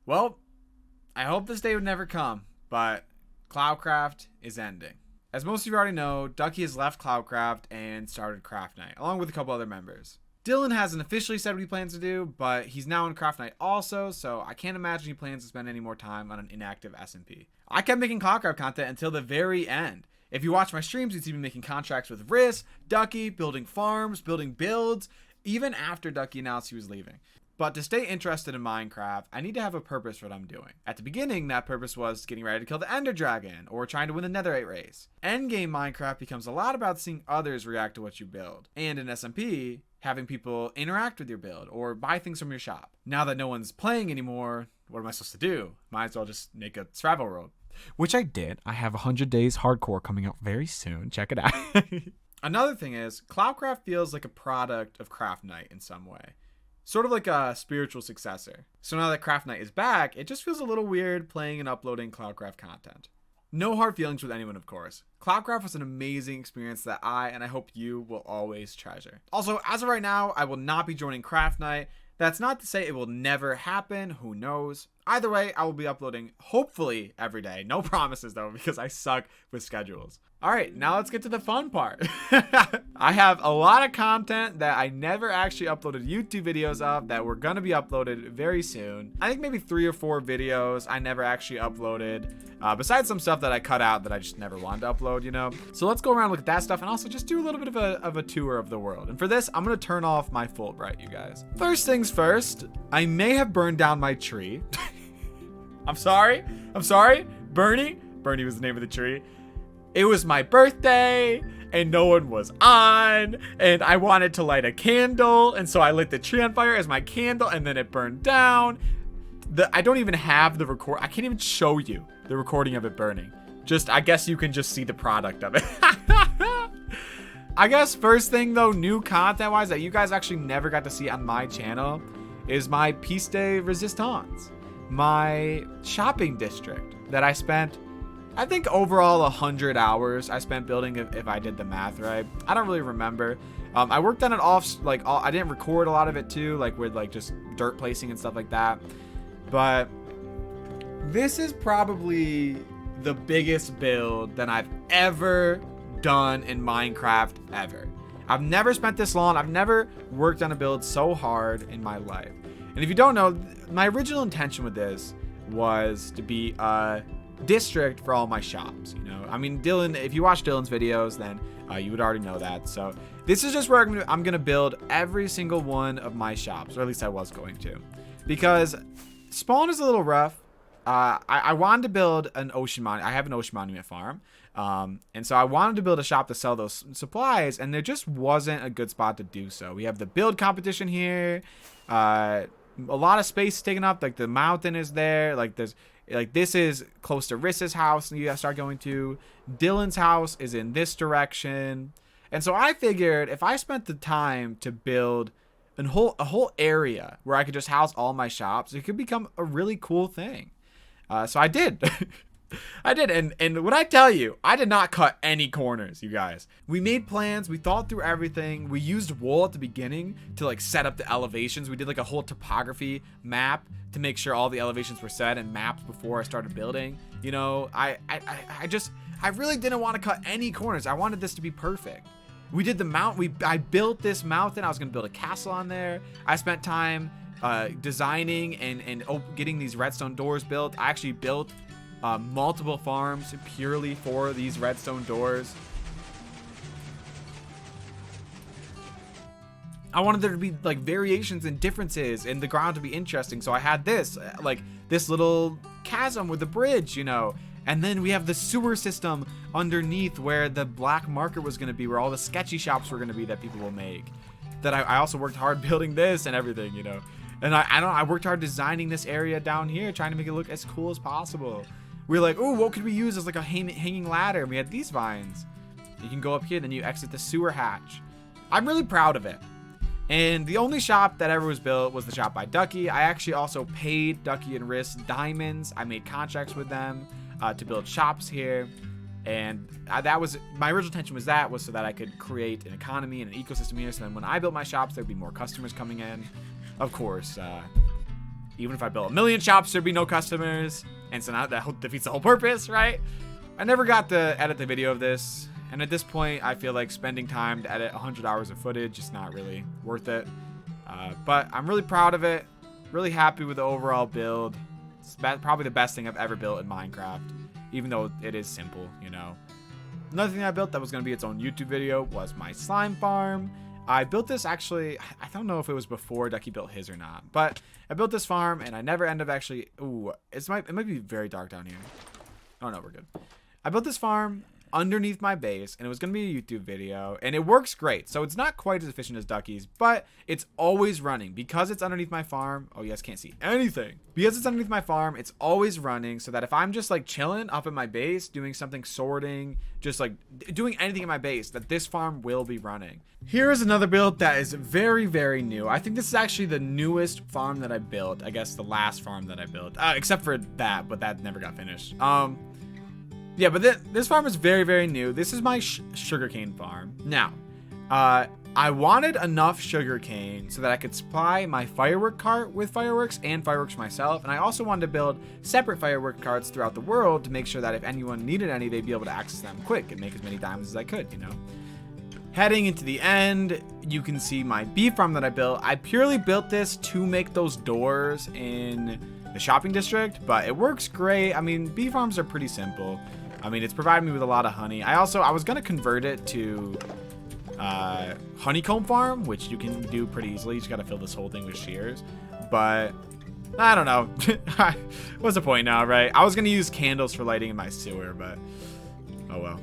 Well, I hope this day would never come, but Cloutcraft is ending. As most of you already know, Ducky has left Cloutcraft and started Craft Night, along with a couple other members. Dylan hasn't officially said what he plans to do, but he's now in Craft Night also, so I can't imagine he plans to spend any more time on an inactive SMP. I kept making Cloutcraft content until the very end. If you watch my streams, you'd see me making contracts with Riss, Ducky, building farms, building builds, even after Ducky announced he was leaving. But to stay interested in Minecraft, I need to have a purpose for what I'm doing. At the beginning, that purpose was getting ready to kill the Ender Dragon, or trying to win the Netherite race. Endgame Minecraft becomes a lot about seeing others react to what you build. And in SMP, having people interact with your build, or buy things from your shop. Now that no one's playing anymore, what am I supposed to do? Might as well just make a survival world. Which I did. I have 100 Days Hardcore coming out very soon. Check it out. Another thing is, Cloutcraft feels like a product of Craft Night in some way. Sort of like a spiritual successor. So now that Craft Night is back, it just feels a little weird playing and uploading Cloutcraft content. No hard feelings with anyone, of course. Cloutcraft was an amazing experience that I, and I hope you, will always treasure. Also, as of right now, I will not be joining Craft Night. That's not to say it will never happen, who knows. Either way, I will be uploading hopefully every day. No promises though, because I suck with schedules. Alright, now let's get to the fun part. I have a lot of content that I never actually uploaded YouTube videos of that were gonna be uploaded very soon. I think maybe 3 or 4 videos I never actually uploaded, besides some stuff that I cut out that I just never wanted to upload, you know? So let's go around and look at that stuff and also just do a little bit of a tour of the world. And for this, I'm gonna turn off my Fulbright, you guys. First things first, I may have burned down my tree. I'm sorry. Bernie was the name of the tree. It was my birthday and no one was on and I wanted to light a candle. And so I lit the tree on fire as my candle and then it burned down. I don't even have the record. I can't even show you the recording of it burning. I guess you can just see the product of it. I guess first thing though, new content wise that you guys actually never got to see on my channel is my Piece de Resistance. My shopping district that I spent, I think overall 100 hours I spent building if I did the math right. I don't really remember. I worked on it I didn't record a lot of it too, like with like just dirt placing and stuff like that. But this is probably the biggest build that I've ever done in Minecraft ever. I've never spent this long. I've never worked on a build so hard in my life. And if you don't know, my original intention with this was to be a district for all my shops, you know? I mean, Dylan, if you watch Dylan's videos, then you would already know that. So this is just where I'm going to build every single one of my shops, or at least I was going to. Because spawn is a little rough. I wanted to build an ocean monument. I have an ocean monument farm. And so I wanted to build a shop to sell those supplies, and there just wasn't a good spot to do so. We have the build competition here. A lot of space taken up, like the mountain is there, this is close to Riss's house and you gotta start going to. Dylan's house is in this direction. And so I figured if I spent the time to build a whole area where I could just house all my shops, it could become a really cool thing. So I did. I did, and when I tell you, I did not cut any corners, you guys. We made plans, we thought through everything. We used wool at the beginning to like set up the elevations. We did like a whole topography map to make sure all the elevations were set and mapped before I started building. You know, I really didn't want to cut any corners. I wanted this to be perfect. We did the I built this mountain. I was gonna build a castle on there. I spent time designing and getting these redstone doors built. I actually built multiple farms purely for these redstone doors. I wanted there to be like variations and differences and the ground to be interesting, so I had this little chasm with a bridge, you know. And then we have the sewer system underneath where the black market was going to be, where all the sketchy shops were going to be that people will make. That I also worked hard building this and everything, you know. And I worked hard designing this area down here, trying to make it look as cool as possible. We were like, oh, what could we use as like a hanging ladder? And we had these vines. You can go up here, then you exit the sewer hatch. I'm really proud of it. And the only shop that ever was built was the shop by Ducky. I actually also paid Ducky and Riss diamonds. I made contracts with them to build shops here. And that was my original intention was so that I could create an economy and an ecosystem here. So then when I built my shops, there'd be more customers coming in. Of course, Even if I built a million shops, there'd be no customers. And so now that defeats the whole purpose, right? I never got to edit the video of this. And at this point, I feel like spending time to edit 100 hours of footage is not really worth it. But I'm really proud of it. Really happy with the overall build. It's probably the best thing I've ever built in Minecraft. Even though it is simple, you know. Another thing I built that was going to be its own YouTube video was my slime farm. I built this actually, I don't know if it was before Ducky built his or not. But I built this farm and I never end up actually, ooh, it might be very dark down here. Oh no, we're good. I built this farm underneath my base and it was going to be a YouTube video and it works great. So it's not quite as efficient as Ducky's, but it's always running because it's underneath my farm. Oh, you guys can't see anything. Because it's underneath my farm, it's always running so that if I'm just like chilling up at my base, doing something, sorting, just like doing anything in my base, that this farm will be running. Here is another build that is very, very new. I think this is actually the newest farm that I built. I guess the last farm that I built, except for that, but that never got finished. Yeah, but this farm is very, very new. This is my sugarcane farm. Now, I wanted enough sugarcane so that I could supply my firework cart with fireworks and fireworks myself. And I also wanted to build separate firework carts throughout the world to make sure that if anyone needed any, they'd be able to access them quick and make as many diamonds as I could, you know. Heading into the end, you can see my bee farm that I built. I purely built this to make those doors in the shopping district, but it works great. I mean, bee farms are pretty simple. I mean, it's provided me with a lot of honey. I was going to convert it to honeycomb farm, which you can do pretty easily. You just got to fill this whole thing with shears. But I don't know. What's the point now, right? I was going to use candles for lighting in my sewer, but oh well.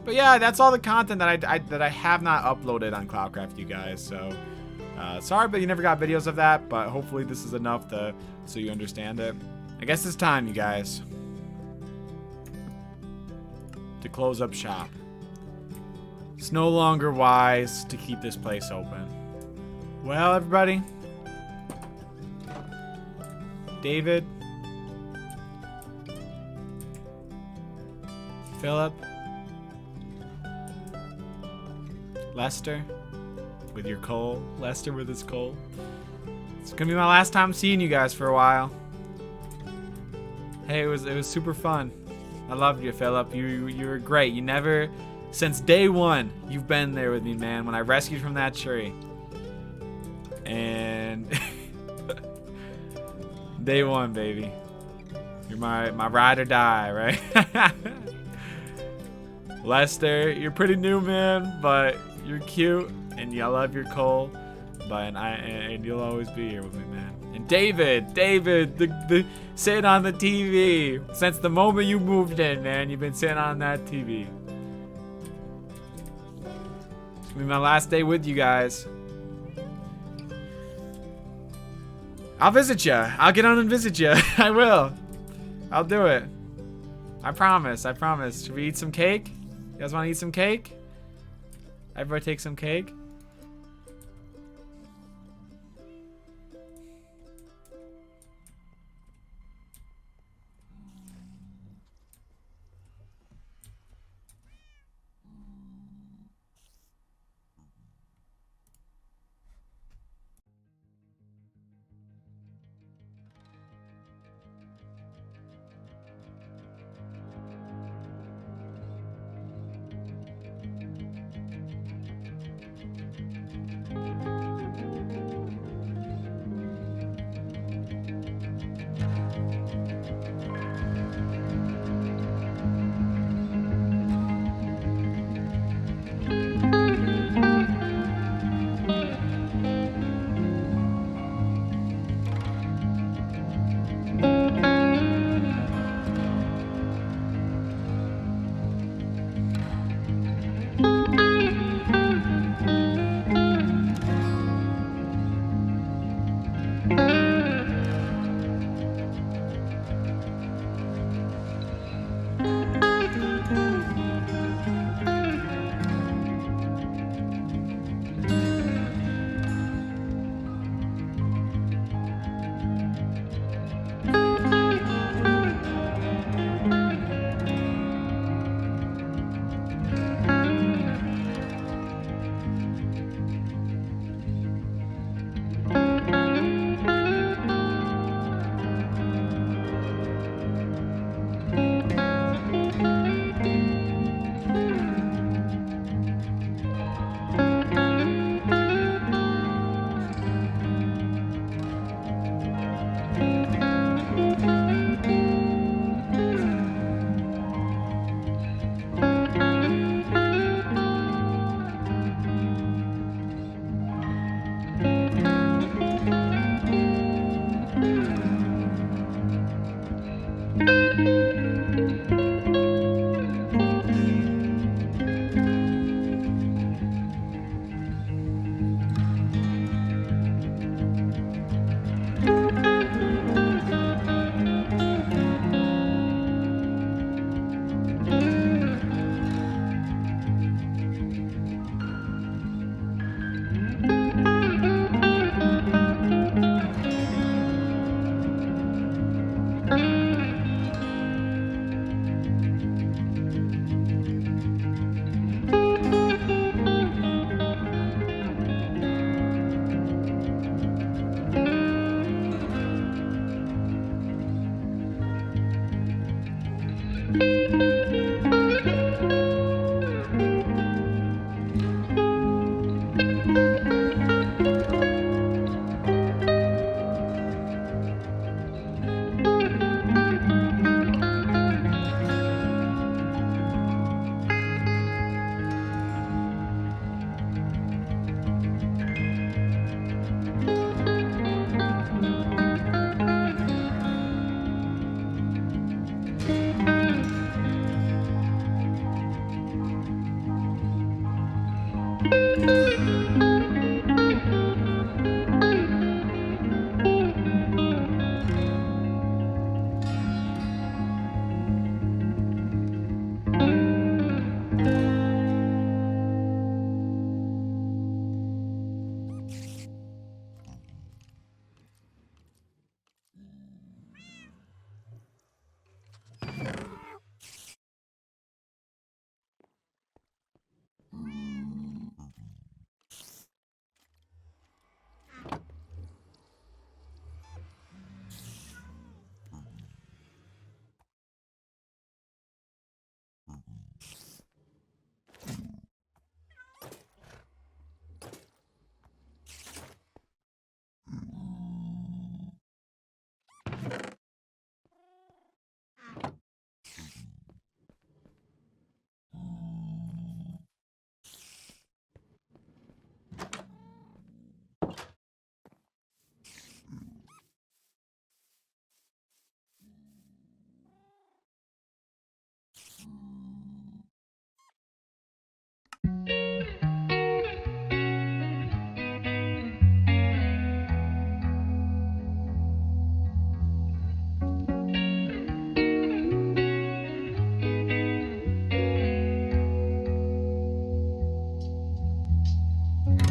But yeah, that's all the content that I have not uploaded on Cloutcraft, you guys. So sorry, but you never got videos of that. But hopefully this is enough so you understand it. I guess it's time, you guys, to close up shop. It's no longer wise to keep this place open. Well, everybody, David, Philip, Lester with your coal, Lester with his coal. It's gonna be my last time seeing you guys for a while. Hey, it was super fun. I loved you, Philip. You were great. You never, since day one, you've been there with me, man. When I rescued from that tree, and day one, baby. You're my ride or die, right? Lester, you're pretty new, man, but you're cute, and I love your coal. But and you'll always be here with me, man. And David, the sitting on the TV. Since the moment you moved in, man, you've been sitting on that TV. It's gonna be my last day with you guys. I'll visit you. I'll get on and visit you. I will. I'll do it. I promise. I promise. Should we eat some cake? You guys want to eat some cake? Everybody take some cake. you.